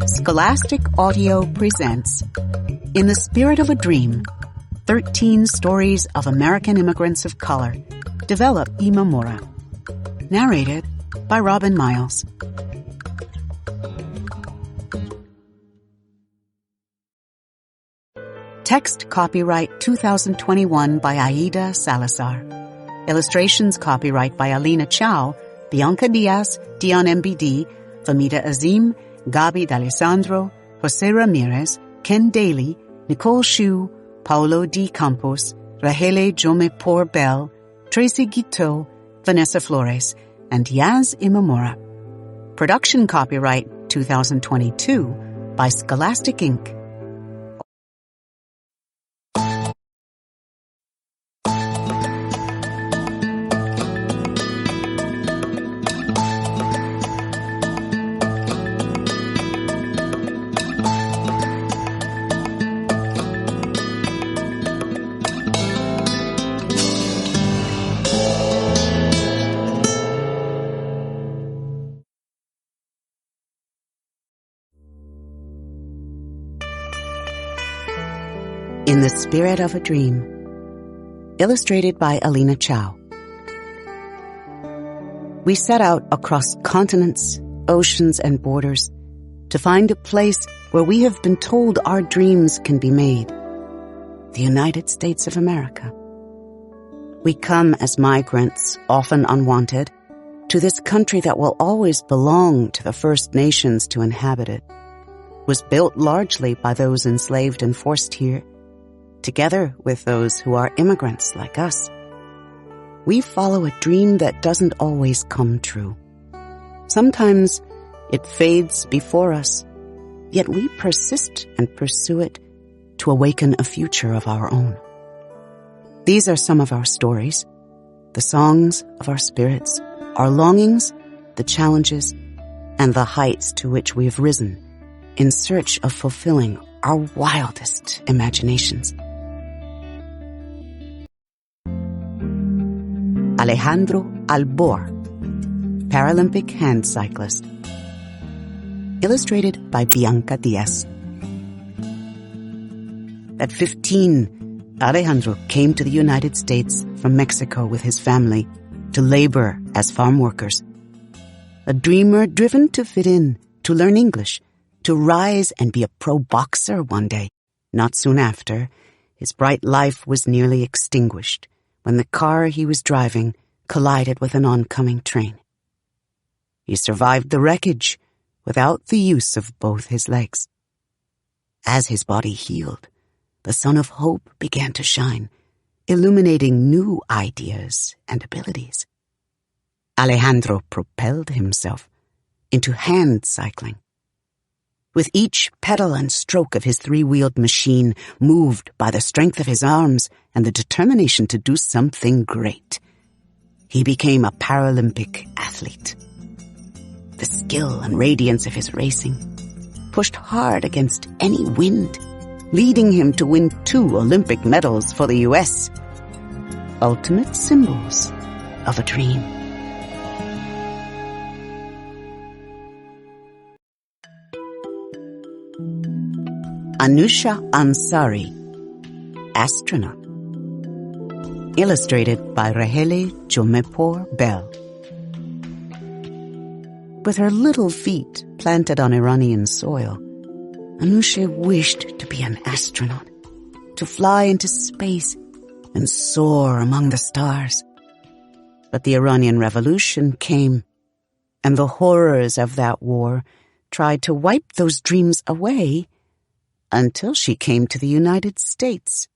Scholastic Audio presents In the Spirit of a Dream, 13 Stories of American Immigrants of Color, developed Imamura. Narrated by Robin Miles. Text copyright 2021 by Aida Salazar. Illustrations copyright by Alina Chow, Bianca Diaz, Dion MBD, Famida Azim, Gabi D'Alessandro, Jose Ramirez, Ken Daly, Nicole Shu, Paulo D. Campos, Rahele Jome Bell, Tracy Guiteau, Vanessa Flores, and Yaz Imamura. Production copyright 2022 by Scholastic Inc. In the Spirit of a Dream. Illustrated by Alina Chow. We set out across continents, oceans, and borders to find a place where we have been told our dreams can be made. The United States of America. We come as migrants, often unwanted, to this country that will always belong to the First Nations to inhabit it. Was built largely by those enslaved and forced here, together with those who are immigrants like us. We follow a dream that doesn't always come true. Sometimes it fades before us, yet we persist and pursue it to awaken a future of our own. These are some of our stories, the songs of our spirits, our longings, the challenges, and the heights to which we have risen in search of fulfilling our wildest imaginations. Alejandro Albor, Paralympic hand cyclist. Illustrated by Bianca Diaz. At 15, Alejandro came to the United States from Mexico with his family to labor as farm workers. A dreamer driven to fit in, to learn English, to rise and be a pro boxer one day. Not soon after, his bright life was nearly extinguished when the car he was driving collided with an oncoming train. He survived the wreckage without the use of both his legs. As his body healed, the sun of hope began to shine, illuminating new ideas and abilities. Alejandro propelled himself into hand cycling. With each pedal and stroke of his three-wheeled machine, moved by the strength of his arms and the determination to do something great, he became a Paralympic athlete. The skill and radiance of his racing pushed hard against any wind, leading him to win 2 Olympic medals for the U.S. Ultimate symbols of a dream. Anusha Ansari, astronaut. Illustrated by Rahele Jome Bell. With her little feet planted on Iranian soil, Anusha wished to be an astronaut, to fly into space and soar among the stars. But the Iranian Revolution came, and the horrors of that war tried to wipe those dreams away until she came to the United States.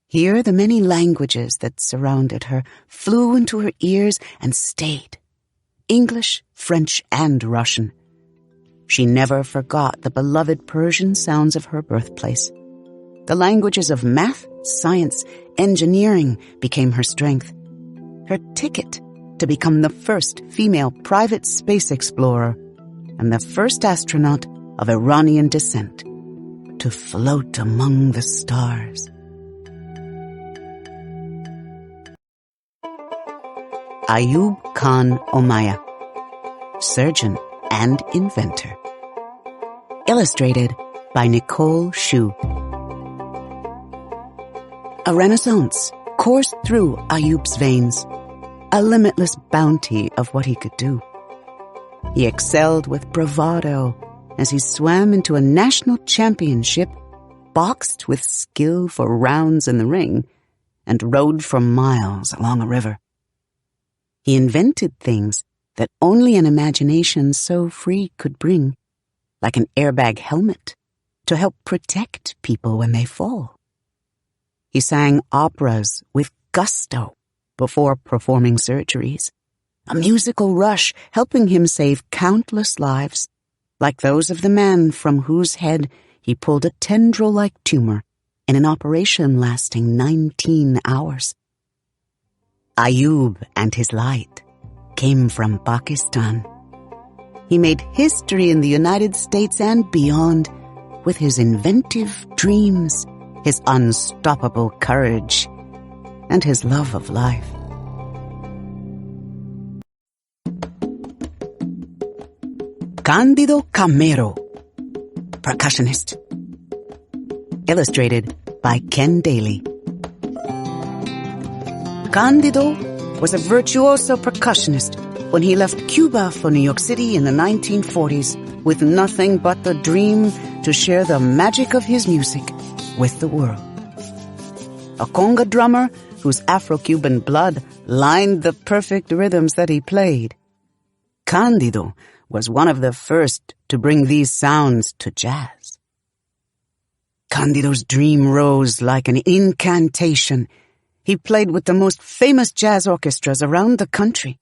Here the many languages that surrounded her flew into her ears and stayed. English, French, and Russian. She never forgot the beloved Persian sounds of her birthplace. The languages of math, science, engineering became her strength. Her ticket to become the first female private space explorer and the first astronaut of Iranian descent to float among the stars. Ayub Khan Omaya. surgeon, and inventor. Illustrated by Nicole Shu. A renaissance coursed through Ayub's veins, a limitless bounty of what he could do. He excelled with bravado as he swam into a national championship, boxed with skill for rounds in the ring, and rode for miles along a river. He invented things that only an imagination so free could bring, like an airbag helmet to help protect people when they fall. He sang operas with gusto before performing surgeries, a musical rush helping him save countless lives, like those of the man from whose head he pulled a tendril-like tumor in an operation lasting 19 hours. Ayub and his light came from Pakistan. He made history in the United States and beyond with his inventive dreams, his unstoppable courage, and his love of life. Cándido Camero, percussionist. Illustrated by Ken Daly. Cándido was a virtuoso percussionist when he left Cuba for New York City in the 1940s with nothing but the dream to share the magic of his music with the world. A conga drummer whose Afro-Cuban blood lined the perfect rhythms that he played, Cándido was one of the first to bring these sounds to jazz. Cándido's dream rose like an incantation. He played with the most famous jazz orchestras around the country.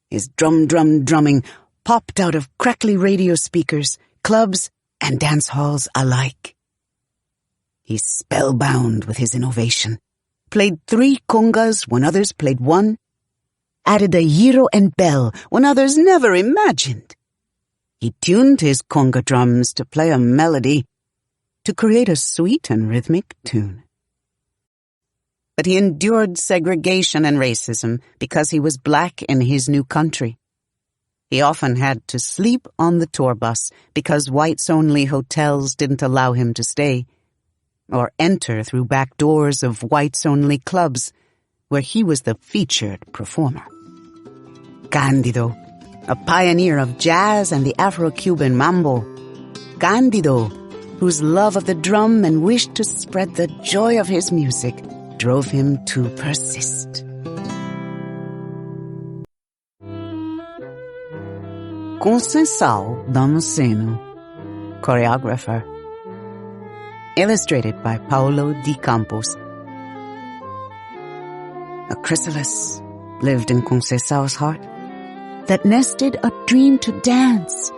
His drumming popped out of crackly radio speakers, clubs, and dance halls alike. He's spellbound with his innovation, played 3 congas when others played 1, added a gyro and bell when others never imagined. He tuned his conga drums to play a melody, to create a sweet and rhythmic tune. But he endured segregation and racism because he was black in his new country. He often had to sleep on the tour bus because whites-only hotels didn't allow him to stay, or enter through back doors of whites-only clubs where he was the featured performer. Cándido, a pioneer of jazz and the Afro-Cuban mambo. Cándido, whose love of the drum and wish to spread the joy of his music drove him to persist. Conceição Damasceno, choreographer. Illustrated by Paulo de Campos. A chrysalis lived in Conceição's heart that nested a dream to dance,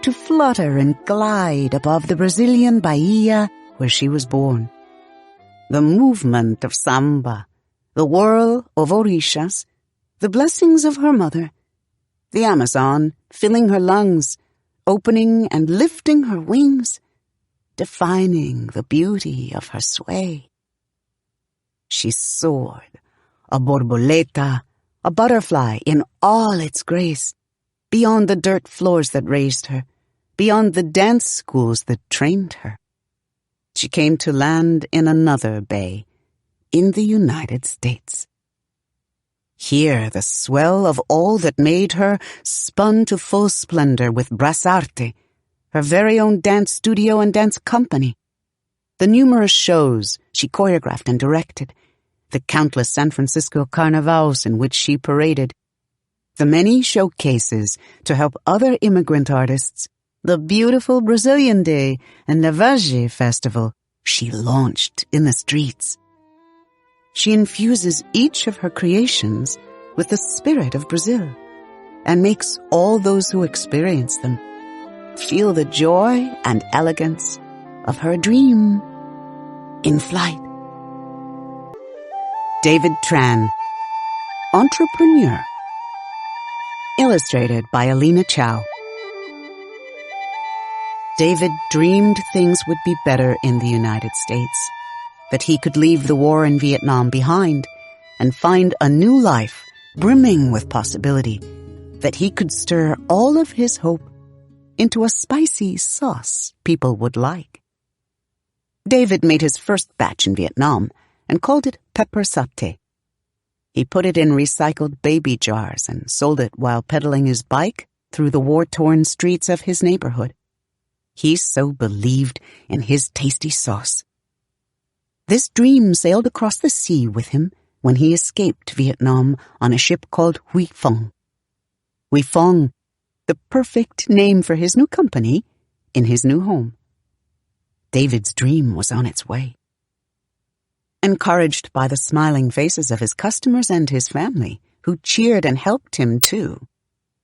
to flutter and glide above the Brazilian Bahia where she was born. The movement of samba, the whirl of orishas, the blessings of her mother, the Amazon filling her lungs, opening and lifting her wings, defining the beauty of her sway. She soared, a borboleta, a butterfly in all its grace, beyond the dirt floors that raised her, beyond the dance schools that trained her. She came to land in another bay, in the United States. Here the swell of all that made her spun to full splendor with Brassarte, her very own dance studio and dance company. The numerous shows she choreographed and directed, the countless San Francisco carnivals in which she paraded, the many showcases to help other immigrant artists, the beautiful Brazilian Day and Lavage Festival she launched in the streets. She infuses each of her creations with the spirit of Brazil and makes all those who experience them feel the joy and elegance of her dream in flight. David Tran, entrepreneur. Illustrated by Alina Chow. David dreamed things would be better in the United States, that he could leave the war in Vietnam behind and find a new life brimming with possibility, that he could stir all of his hope into a spicy sauce people would like. David made his first batch in Vietnam and called it pepper satay. He put it in recycled baby jars and sold it while pedaling his bike through the war-torn streets of his neighborhood. He so believed in his tasty sauce. This dream sailed across the sea with him when he escaped Vietnam on a ship called Huy Phong. Huy Phong, the perfect name for his new company in his new home. David's dream was on its way. Encouraged by the smiling faces of his customers and his family, who cheered and helped him too,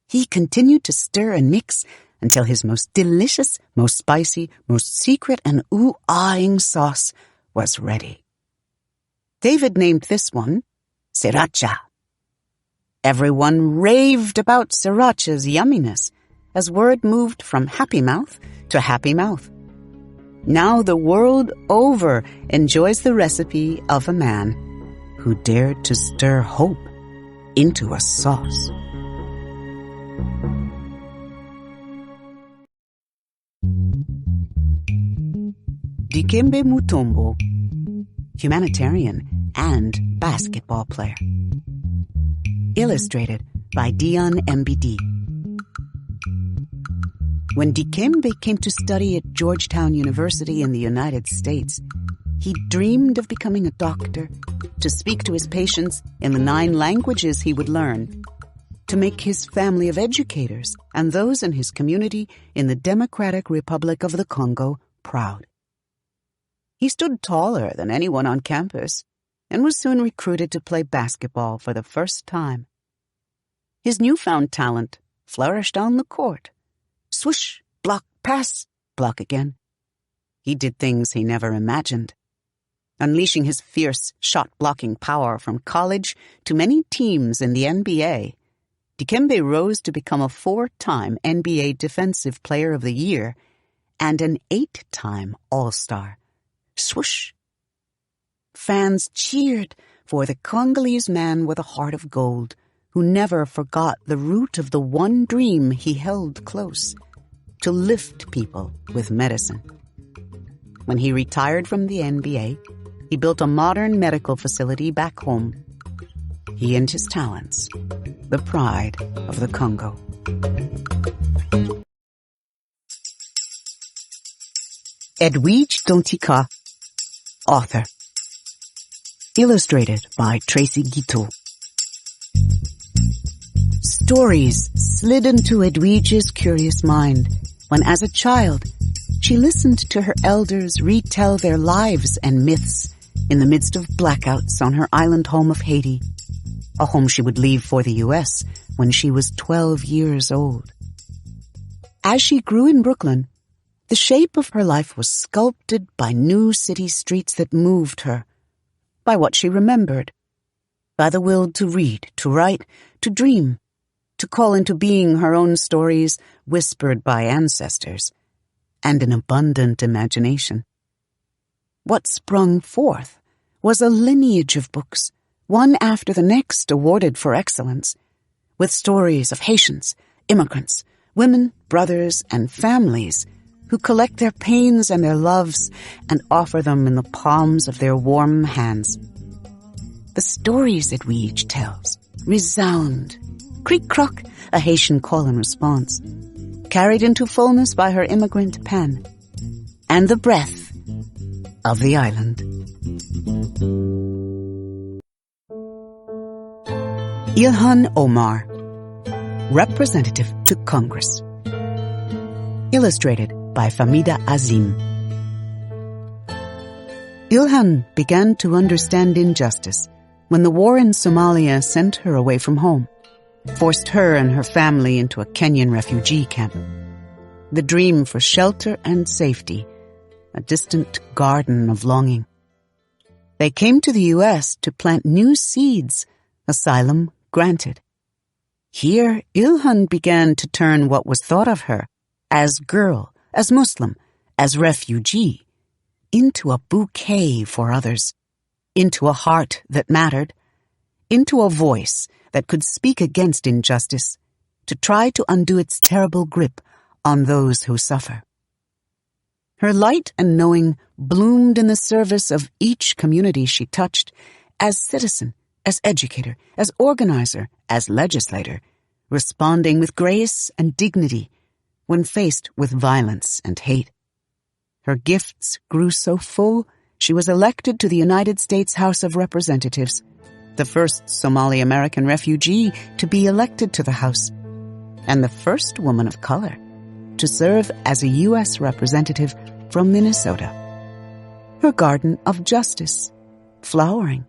he continued to stir and mix until his most delicious, most spicy, most secret and ooh-ahing sauce was ready. David named this one Sriracha. Everyone raved about Sriracha's yumminess as word moved from happy mouth to happy mouth. Now the world over enjoys the recipe of a man who dared to stir hope into a sauce. Dikembe Mutombo, humanitarian and basketball player. Illustrated by Dion MBD. When Dikembe came to study at Georgetown University in the United States, he dreamed of becoming a doctor, to speak to his patients in the 9 languages he would learn, to make his family of educators and those in his community in the Democratic Republic of the Congo proud. He stood taller than anyone on campus and was soon recruited to play basketball for the first time. His newfound talent flourished on the court. Swoosh, block, pass, block again. He did things he never imagined. Unleashing his fierce shot-blocking power from college to many teams in the NBA, Dikembe rose to become a 4-time NBA Defensive Player of the Year and an 8-time All-Star. Swoosh! Fans cheered for the Congolese man with a heart of gold who never forgot the root of the one dream he held close, to lift people with medicine. When he retired from the NBA, he built a modern medical facility back home. He and his talents, the pride of the Congo. Edwige Dontika, author. Illustrated by Tracy Guiteau. Stories slid into Edwige's curious mind when, as a child, she listened to her elders retell their lives and myths in the midst of blackouts on her island home of Haiti, a home she would leave for the U.S. when she was 12 years old. As she grew in Brooklyn, the shape of her life was sculpted by new city streets that moved her, by what she remembered, by the will to read, to write, to dream, to call into being her own stories whispered by ancestors, and an abundant imagination. What sprung forth was a lineage of books, one after the next awarded for excellence, with stories of Haitians, immigrants, women, brothers, and families who collect their pains and their loves and offer them in the palms of their warm hands. The stories Edwige tells resound, creak-crock, a Haitian call and response, carried into fullness by her immigrant pen, and the breath of the island. Ilhan Omar, Representative to Congress. Illustrated by Famida Azim. Ilhan began to understand injustice when the war in Somalia sent her away from home, forced her and her family into a Kenyan refugee camp. The dream for shelter and safety, a distant garden of longing. They came to the U.S. to plant new seeds, asylum granted. Here, Ilhan began to turn what was thought of her as girl, as Muslim, as refugee, into a bouquet for others, into a heart that mattered, into a voice that could speak against injustice, to try to undo its terrible grip on those who suffer. Her light and knowing bloomed in the service of each community she touched, as citizen, as educator, as organizer, as legislator, responding with grace and dignity when faced with violence and hate. Her gifts grew so full, she was elected to the United States House of Representatives, the first Somali American refugee to be elected to the House, and the first woman of color to serve as a U.S. representative from Minnesota. Her garden of justice, flowering,